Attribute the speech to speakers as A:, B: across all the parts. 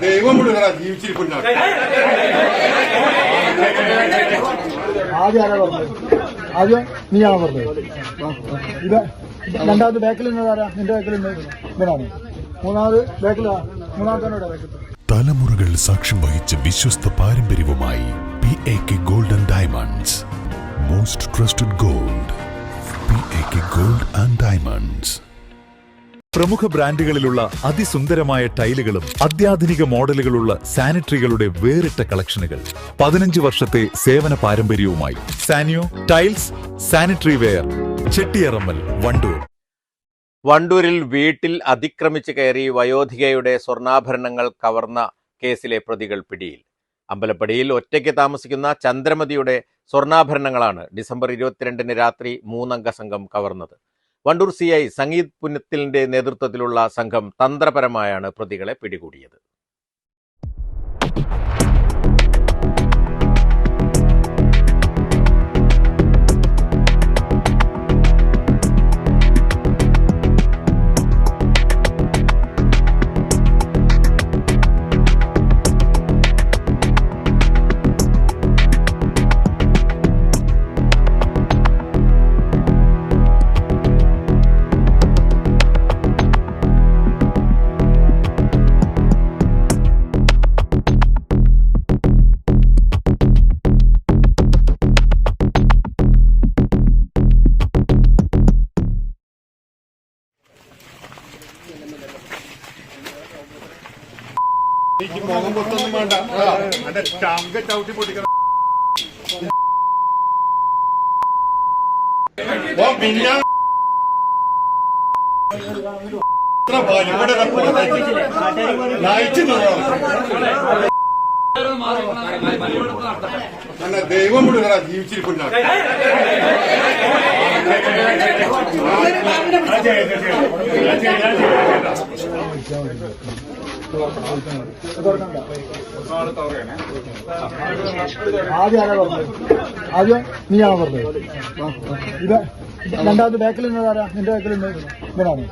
A: ദൈവം ജീവിച്ചിരിക്കുന്ന
B: ആദ്യം ആരാ പറഞ്ഞത്? ആദ്യം നീയാണോ പറഞ്ഞത്? ഇത് രണ്ടാമത് ബാക്കിൽ നിന്നതാരാ? നിന്റെ ബാക്കിൽ ഇവനാണ്. മൂന്നാമത് ബാക്കിലാ? മൂന്നാമത്തെ ബാക്കിൽ.
C: തലമുറകൾ സാക്ഷ്യം വഹിച്ച വിശ്വസ്ത പാരമ്പര്യവുമായി PAK gold and diamonds. Most trusted gold. PAK gold and diamonds. പ്രമുഖ ബ്രാൻഡുകളിലുള്ള അതിസുന്ദരമായ ടൈലുകളും അത്യാധുനിക മോഡലുകളുള്ള സാനിറ്ററികളുടെ വേറിട്ട കളക്ഷനുകൾ. 15 വർഷത്തെ സേവന പാരമ്പര്യവുമായി Saniyo tiles, sanitary ware, Chettiyarammal, Wandoor.
D: വണ്ടൂരിൽ വീട്ടിൽ അതിക്രമിച്ച് കയറി വയോധികയുടെ സ്വർണ്ണാഭരണങ്ങൾ കവർന്ന കേസിലെ പ്രതികൾ പിടിയിൽ. അമ്പലപ്പടിയിൽ ഒറ്റയ്ക്ക് താമസിക്കുന്ന ചന്ദ്രമതിയുടെ സ്വർണ്ണാഭരണങ്ങളാണ് ഡിസംബർ 22 രാത്രി 3-അംഗ സംഘം കവർന്നത്. വണ്ടൂർ CI സംഗീത് പുന്നത്തിലിന്റെ നേതൃത്വത്തിലുള്ള സംഘം തന്ത്രപരമായാണ് പ്രതികളെ പിടികൂടിയത്.
A: എനിക്ക് മുഖം പൊത്തൊന്നും വേണ്ട. എന്റെ ചങ്ക ചവിട്ടി പൊട്ടിക്കണം. പിന്നെ ദൈവം ജീവിച്ചിരിക്കുന്ന
B: ആദ്യം ആരാ പറഞ്ഞത്? ആദ്യം നീയാണോ പറഞ്ഞത്? ഇത് രണ്ടാമത് ബാക്കിൽ നിന്നതാരാ? നിന്റെ ബാക്കിൽ ഇവനാണ്.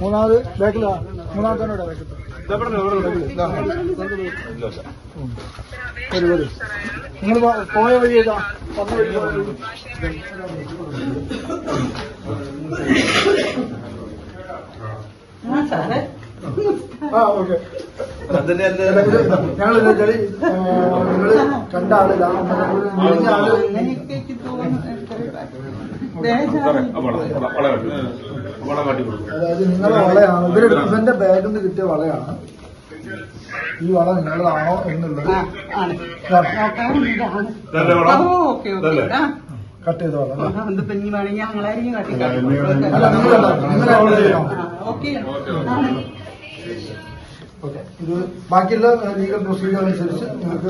B: മൂന്നാമത് ബാക്കിലാ? മൂന്നാമത്തെ ബാക്കിൽ. നിങ്ങൾ പോയ വഴി ഏതാ? വന്ന വഴി ഓക്കെ. ഞങ്ങൾ നിങ്ങൾ കണ്ട ആളില്ല. അതായത് നിങ്ങളുടെ വളയാണ്, ഇവന്റെ ബാഗിൽ നിന്ന് കിട്ടിയ വളയാണ്. ഈ വള നിങ്ങളാണോ എന്നുള്ളത് കട്ട് ചെയ്ത വള. ഓക്കെ. ഇത് ബാക്കിയുള്ള ലീഗൽ പ്രൊസീജിയർ അനുസരിച്ച് നിങ്ങൾക്ക്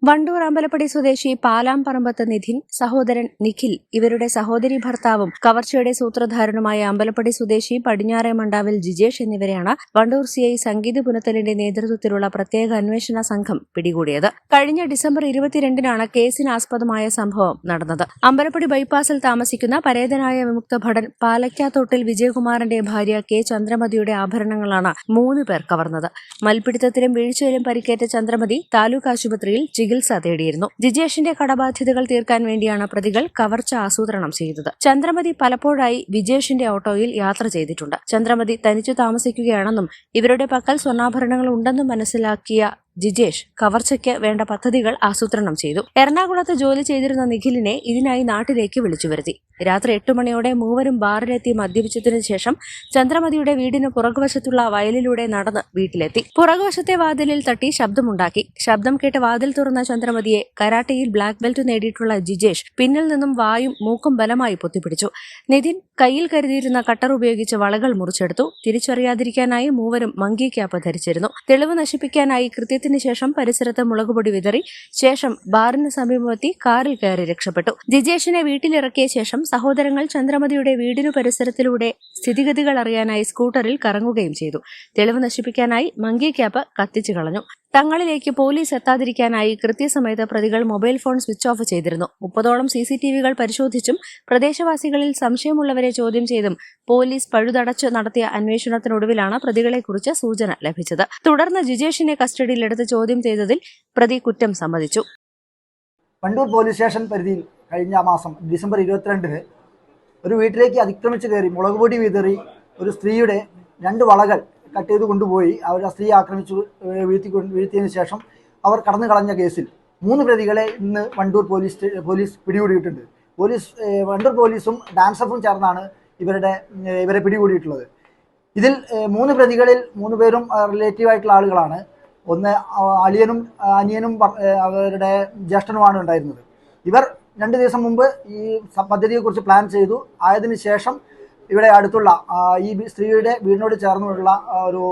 E: വണ്ടൂർ അമ്പലപ്പടി സ്വദേശി പാലാംപറമ്പത്ത് നിധിൻ, സഹോദരൻ നിഖിൽ, ഇവരുടെ സഹോദരി ഭർത്താവും കവർച്ചയുടെ സൂത്രധാരനുമായ അമ്പലപ്പടി സ്വദേശി പടിഞ്ഞാറെ മണ്ടാവിൽ ജിജേഷ് എന്നിവരെയാണ് വണ്ടൂർ CI സംഗീത് പുനത്തലിന്റെ നേതൃത്വത്തിലുള്ള പ്രത്യേക അന്വേഷണ സംഘം പിടികൂടിയത്. കഴിഞ്ഞ ഡിസംബർ 22-നാണ് കേസിനാസ്പദമായ സംഭവം നടന്നത്. അമ്പലപ്പടി ബൈപ്പാസിൽ താമസിക്കുന്ന പരേതനായ വിമുക്ത ഭടൻ പാലക്കാത്തോട്ടിൽ വിജയകുമാറിന്റെ ഭാര്യ K ചന്ദ്രമതിയുടെ ആഭരണങ്ങളാണ് 3 പേർ കവർന്നത്. മൽപിടുത്തത്തിലും വീഴ്ചയിലും പരിക്കേറ്റ ചന്ദ്രമതി താലൂക്ക് ആശുപത്രിയിൽ ചികിത്സ തേടിയിരുന്നു. ജിജേഷിന്റെ കടബാധ്യതകൾ തീർക്കാൻ വേണ്ടിയാണ് പ്രതികൾ കവർച്ച ആസൂത്രണം ചെയ്തത്. ചന്ദ്രമതി പലപ്പോഴായി വിജേഷിന്റെ ഓട്ടോയിൽ യാത്ര ചെയ്തിട്ടുണ്ട്. ചന്ദ്രമതി തനിച്ചു താമസിക്കുകയാണെന്നും ഇവരുടെ പക്കൽ സ്വർണ്ണാഭരണങ്ങൾ ഉണ്ടെന്നും മനസ്സിലാക്കിയ ജിജേഷ് കവർച്ചയ്ക്ക് വേണ്ട പദ്ധതികൾ ആസൂത്രണം ചെയ്തു. എറണാകുളത്ത് ജോലി ചെയ്തിരുന്ന നിഖിലിനെ ഇതിനായി നാട്ടിലേക്ക് വിളിച്ചു വരുത്തി. രാത്രി 8 മണിയോടെ മൂവരും ബാറിലെത്തി മദ്യപിച്ചതിനു ശേഷം ചന്ദ്രമതിയുടെ വീടിന് പുറകുവശത്തുള്ള വയലിലൂടെ നടന്ന് വീട്ടിലെത്തി. പുറകുവശത്തെ വാതിലിൽ തട്ടി ശബ്ദമുണ്ടാക്കി. ശബ്ദം കേട്ട് വാതിൽ തുറന്ന ചന്ദ്രമതിയെ കരാട്ടയിൽ ബ്ലാക്ക് ബെൽറ്റ് നേടിയിട്ടുള്ള ജിജേഷ് പിന്നിൽ നിന്നും വായും മൂക്കും ബലമായി പൊത്തിപ്പിടിച്ചു. നിതിൻ കയ്യിൽ കരുതിയിരുന്ന കട്ടർ ഉപയോഗിച്ച് വളകൾ മുറിച്ചെടുത്തു. തിരിച്ചറിയാതിരിക്കാനായി മൂവരും മങ്കി ക്യാപ്പ് ധരിച്ചിരുന്നു. തെളിവ് നശിപ്പിക്കാനായി കൃത്യത്തിന് ശേഷം പരിസരത്ത് മുളകുപൊടി വിതറി ശേഷം ബാറിന് സമീപമെത്തി കാറിൽ കയറി രക്ഷപ്പെട്ടു. ജിജേഷിനെ വീട്ടിലിറക്കിയ ശേഷം സഹോദരങ്ങൾ ചന്ദ്രമതിയുടെ വീടിനു പരിസരത്തിലൂടെ സ്ഥിതിഗതികൾ അറിയാനായി സ്കൂട്ടറിൽ കറങ്ങുകയും ചെയ്തു. തെളിവ് നശിപ്പിക്കാനായി മങ്കി ക്യാപ്പ് കത്തിച്ചു കളഞ്ഞു. തങ്ങളിലേക്ക് പോലീസ് എത്താതിരിക്കാനായി കൃത്യസമയത്ത് പ്രതികൾ മൊബൈൽ ഫോൺ സ്വിച്ച് ഓഫ് ചെയ്തിരുന്നു. 30ഓളം CCTV-കൾ പരിശോധിച്ചും പ്രദേശവാസികളിൽ സംശയമുള്ളവരെ ചോദ്യം ചെയ്തും പോലീസ് പഴുതടച്ച് നടത്തിയ അന്വേഷണത്തിനൊടുവിലാണ് പ്രതികളെക്കുറിച്ച് സൂചന ലഭിച്ചത്. തുടർന്ന് ജിജേഷിനെ കസ്റ്റഡിയിലെടുത്ത് ചോദ്യം ചെയ്തതിൽ പ്രതി കുറ്റം സമ്മതിച്ചു.
B: വണ്ടൂർ പോലീസ് സ്റ്റേഷൻ പരിധിയിൽ കഴിഞ്ഞ മാസം ഡിസംബർ 22-ന് ഒരു വീട്ടിലേക്ക് അതിക്രമിച്ച് കയറി മുളക് പൊടി വിതറി ഒരു സ്ത്രീയുടെ 2 വളകൾ കട്ട് ചെയ്ത് കൊണ്ടുപോയി അവർ ആ സ്ത്രീയെ ആക്രമിച്ചു വീഴ്ത്തിയതിനു ശേഷം അവർ കടന്നു കളഞ്ഞ കേസിൽ 3 പ്രതികളെ ഇന്ന് വണ്ടൂർ പോലീസ് പിടികൂടിയിട്ടുണ്ട്. വണ്ടൂർ പോലീസും ഡാൻസഫും ചേർന്നാണ് ഇവരെ പിടികൂടിയിട്ടുള്ളത്. ഇതിൽ 3 പ്രതികളിൽ 3 പേരും റിലേറ്റീവായിട്ടുള്ള ആളുകളാണ്. ഒന്ന് അളിയനും അനിയനും അവരുടെ ജ്യേഷ്ഠനുമാണ് ഉണ്ടായിരുന്നത്. ഇവർ 2 ദിവസം മുമ്പ് ഈ പദ്ധതിയെക്കുറിച്ച് പ്ലാൻ ചെയ്തു. ആയതിനു ശേഷം ഇവിടെ അടുത്തുള്ള ഈ സ്ത്രീയുടെ വീടിനോട് ചേർന്നുള്ള ഒരു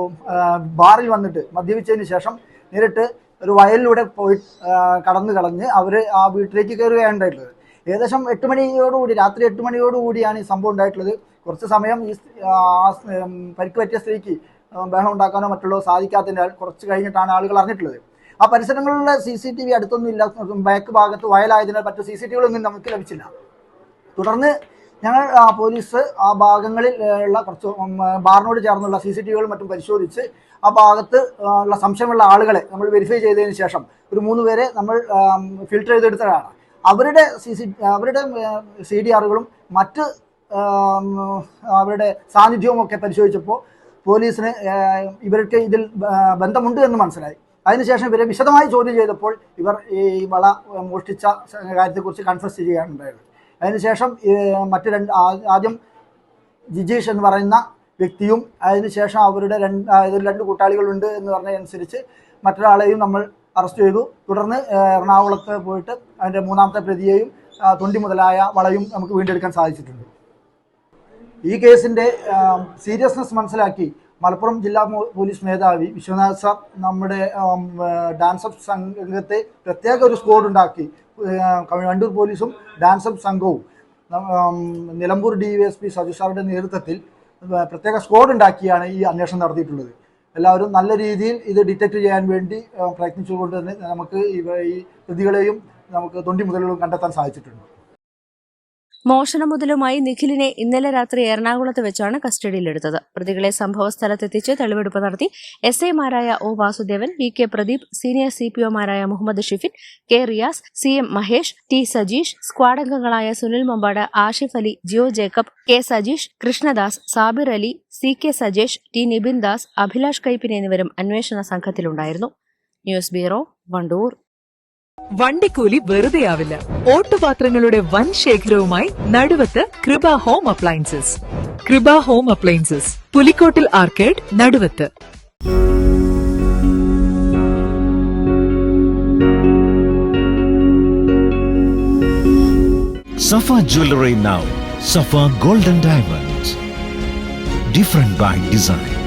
B: ബാറിൽ വന്നിട്ട് മദ്യപിച്ചതിന് ശേഷം നേരിട്ട് ഒരു വയലിലൂടെ പോയി കടന്നു കളഞ്ഞ് അവർ ആ വീട്ടിലേക്ക് കയറുകയാണ് ഉണ്ടായിട്ടുള്ളത്. ഏകദേശം 8 മണിയോടുകൂടി രാത്രി 8 മണിയോടുകൂടിയാണ് ഈ സംഭവം ഉണ്ടായിട്ടുള്ളത്. കുറച്ച് സമയം ഈ പരിക്ക് പറ്റിയ സ്ത്രീക്ക് ബഹളം ഉണ്ടാക്കാനോ മറ്റുള്ളോ സാധിക്കാത്തതിനാൽ കുറച്ച് കഴിഞ്ഞിട്ടാണ് ആളുകൾ അറിഞ്ഞിട്ടുള്ളത്. ആ പരിസരങ്ങളിലെ CCTV അടുത്തൊന്നും ഇല്ല. ബാക്ക് ഭാഗത്ത് വയലായതിനാൽ മറ്റു CCTV-കളൊന്നും നമുക്ക് ലഭിച്ചില്ല. തുടർന്ന് ഞങ്ങൾ പോലീസ് ആ ഭാഗങ്ങളിൽ ഉള്ള കുറച്ച് ബാറിനോട് ചേർന്നുള്ള CCTV-കളും മറ്റും പരിശോധിച്ച് ആ ഭാഗത്ത് ഉള്ള സംശയമുള്ള ആളുകളെ നമ്മൾ വെരിഫൈ ചെയ്തതിന് ശേഷം ഒരു 3 പേരെ നമ്മൾ ഫിൽട്ടർ ചെയ്തെടുത്തതാണ്. അവരുടെ CDR-കളും മറ്റ് അവരുടെ സാന്നിധ്യവും ഒക്കെ പരിശോധിച്ചപ്പോൾ പോലീസിന് ഇവർക്ക് ഇതിൽ ബന്ധമുണ്ട് എന്ന് മനസ്സിലായി. അതിനുശേഷം ഇവരെ വിശദമായി ചോദ്യം ചെയ്തപ്പോൾ ഇവർ ഈ വള മോഷ്ടിച്ച കാര്യത്തെക്കുറിച്ച് കൺഫസ് ചെയ്യുകയാണ് ഉണ്ടായത്. അതിനുശേഷം ആദ്യം ജിജേഷ് എന്ന് പറയുന്ന വ്യക്തിയും അതിനുശേഷം അവരുടെ 2 കൂട്ടാളികളുണ്ട് എന്ന് പറഞ്ഞതനുസരിച്ച് മറ്റൊരാളെയും നമ്മൾ അറസ്റ്റ് ചെയ്തു. തുടർന്ന് എറണാകുളത്ത് പോയിട്ട് അതിൻ്റെ 3ാമത്തെ പ്രതിയെയും തൊണ്ടി മുതലായ വളയും നമുക്ക് വീണ്ടെടുക്കാൻ സാധിച്ചിട്ടുണ്ട്. ഈ കേസിൻ്റെ സീരിയസ്നെസ് മനസ്സിലാക്കി മലപ്പുറം ജില്ലാ പോലീസ് മേധാവി വിശ്വനാഥ് സാർ നമ്മുടെ ഡാൻസപ്പ് സംഘത്തെ പ്രത്യേക ഒരു സ്ക്വാഡ് ഉണ്ടാക്കി വണ്ടൂർ പോലീസും ഡാൻസപ്പ് സംഘവും നിലമ്പൂർ DYSP സജു സാറുടെ നേതൃത്വത്തിൽ പ്രത്യേക സ്ക്വാഡ് ഉണ്ടാക്കിയാണ് ഈ അന്വേഷണം നടത്തിയിട്ടുള്ളത്. എല്ലാവരും നല്ല രീതിയിൽ ഇത് ഡിറ്റക്ട് ചെയ്യാൻ വേണ്ടി പ്രയത്നിച്ചുകൊണ്ട് തന്നെ നമുക്ക് ഈ പ്രതികളെയും നമുക്ക് തൊണ്ടി മുതലുകളും കണ്ടെത്താൻ സാധിച്ചിട്ടുണ്ട്.
E: മോഷണ മുതലുമായി നിഖിലിനെ ഇന്നലെ രാത്രി എറണാകുളത്ത് വെച്ചാണ് കസ്റ്റഡിയിലെടുത്തത്. പ്രതികളെ സംഭവ സ്ഥലത്തെത്തിച്ച് തെളിവെടുപ്പ് നടത്തി SI-മാരായ O Vasudevan, VK Pradeep, senior CPO-മാരായ Muhammad Shifin, K Riyas, CM Mahesh, T Sajeesh, squad അംഗങ്ങളായ Sunil Mampad, Ashif Ali, Jio Jacob, K Sajeesh, Krishnadas, Sabir Ali, CK Sajesh, T Nibin Das, Abhilash Kaippin എന്നിവരും അന്വേഷണ സംഘത്തിലുണ്ടായിരുന്നു. News bureau, Wandoor.
F: വണ്ടിക്കൂലി വെറുതെയാവില്ല. ഓട്ടുപാത്രങ്ങളുടെ വൻ ശേഖരവുമായി നടുവത്ത് കൃപ ഹോം അപ്ലയൻസസ്. കൃപ home appliances, Pulikkottil arcade, Naduvath.
G: Safa Jewelry now. Safa Golden Diamonds. Different by design.